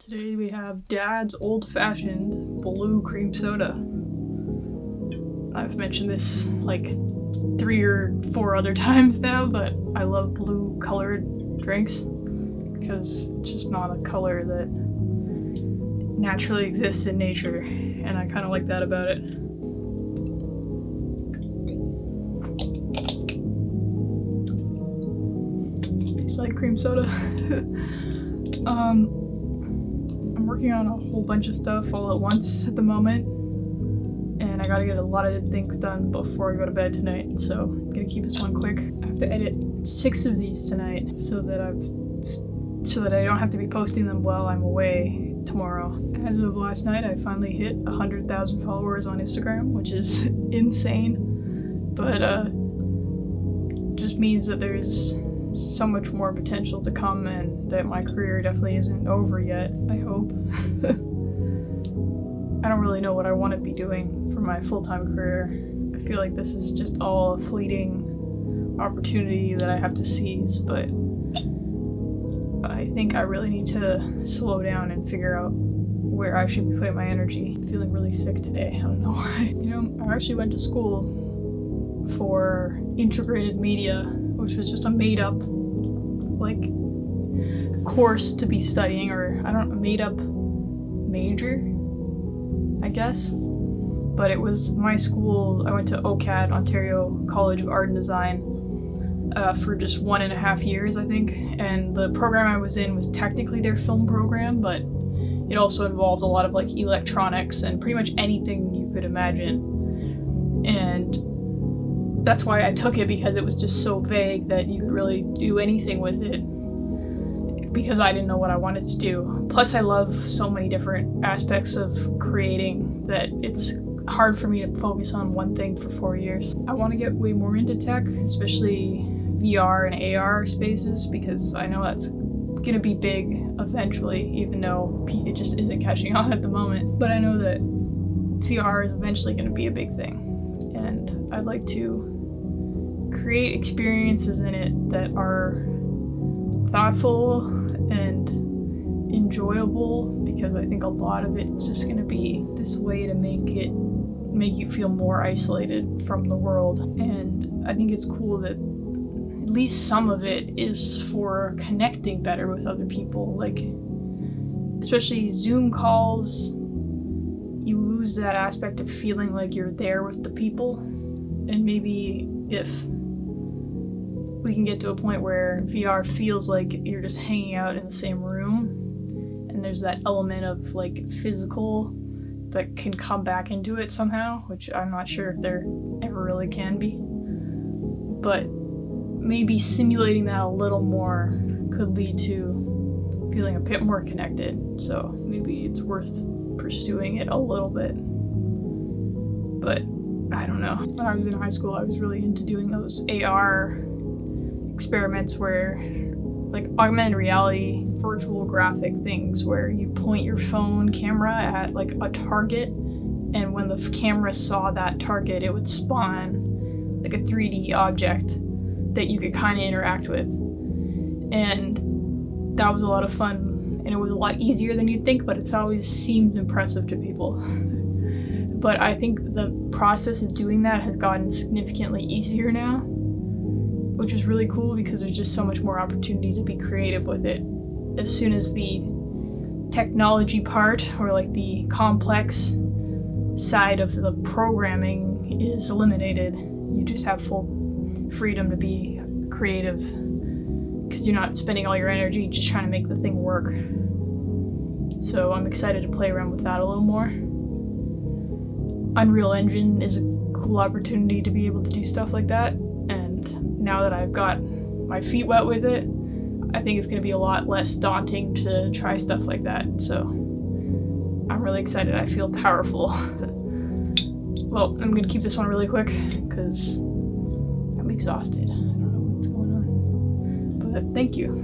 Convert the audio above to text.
Today we have Dad's old-fashioned blue cream soda. I've mentioned this like 3 or 4 other times now, but I love blue colored drinks because it's just not a color that naturally exists in nature, and I kind of like that about it. Tastes like cream soda. I'm working on a whole bunch of stuff all at once at the moment, and I gotta get a lot of things done before I go to bed tonight, so I'm gonna keep this one quick. I have to edit 6 of these tonight so that I don't have to be posting them while I'm away tomorrow. As of last night, I finally hit 100,000 followers on Instagram, which is insane, but just means that there's so much more potential to come and that my career definitely isn't over yet, I hope. I don't really know what I want to be doing for my full-time career. I feel like this is just all a fleeting opportunity that I have to seize, but I think I really need to slow down and figure out where I should be putting my energy. I'm feeling really sick today, I don't know why. You know, I actually went to school for integrated media, which was just a made-up, like, course to be studying, or I don't know, made-up major, I guess. But it was my school. I went to OCAD, Ontario College of Art and Design, for just 1.5 years, I think. And the program I was in was technically their film program, but it also involved a lot of like electronics and pretty much anything you could imagine. And that's why I took it, because it was just so vague that you could really do anything with it, because I didn't know what I wanted to do. Plus I love so many different aspects of creating that it's hard for me to focus on one thing for 4 years. I want to get way more into tech, especially VR and AR spaces, because I know that's gonna be big eventually, even though it just isn't catching on at the moment. But I know that VR is eventually gonna be a big thing, and I'd like to create experiences in it that are thoughtful and enjoyable, because I think a lot of it's just going to be this way to make you feel more isolated from the world. And I think it's cool that at least some of it is for connecting better with other people, like especially Zoom calls. You lose that aspect of feeling like you're there with the people, and maybe if we can get to a point where VR feels like you're just hanging out in the same room, and there's that element of like physical that can come back into it somehow, which I'm not sure if there ever really can be. But maybe simulating that a little more could lead to feeling a bit more connected, so maybe it's worth pursuing it a little bit. But I don't know. When I was in high school, I was really into doing those AR experiments where, like, augmented reality, virtual graphic things where you point your phone camera at like a target, and when the camera saw that target, it would spawn like a 3D object that you could kind of interact with. And that was a lot of fun, and it was a lot easier than you'd think, but it's always seemed impressive to people. But I think the process of doing that has gotten significantly easier now, which is really cool because there's just so much more opportunity to be creative with it. As soon as the technology part, or like the complex side of the programming, is eliminated, you just have full freedom to be creative, because you're not spending all your energy just trying to make the thing work. So I'm excited to play around with that a little more. Unreal Engine is a cool opportunity to be able to do stuff like that, and now that I've got my feet wet with it, I think it's going to be a lot less daunting to try stuff like that, so I'm really excited. I feel powerful. Well, I'm going to keep this one really quick because I'm exhausted. I don't know what's going on, but thank you.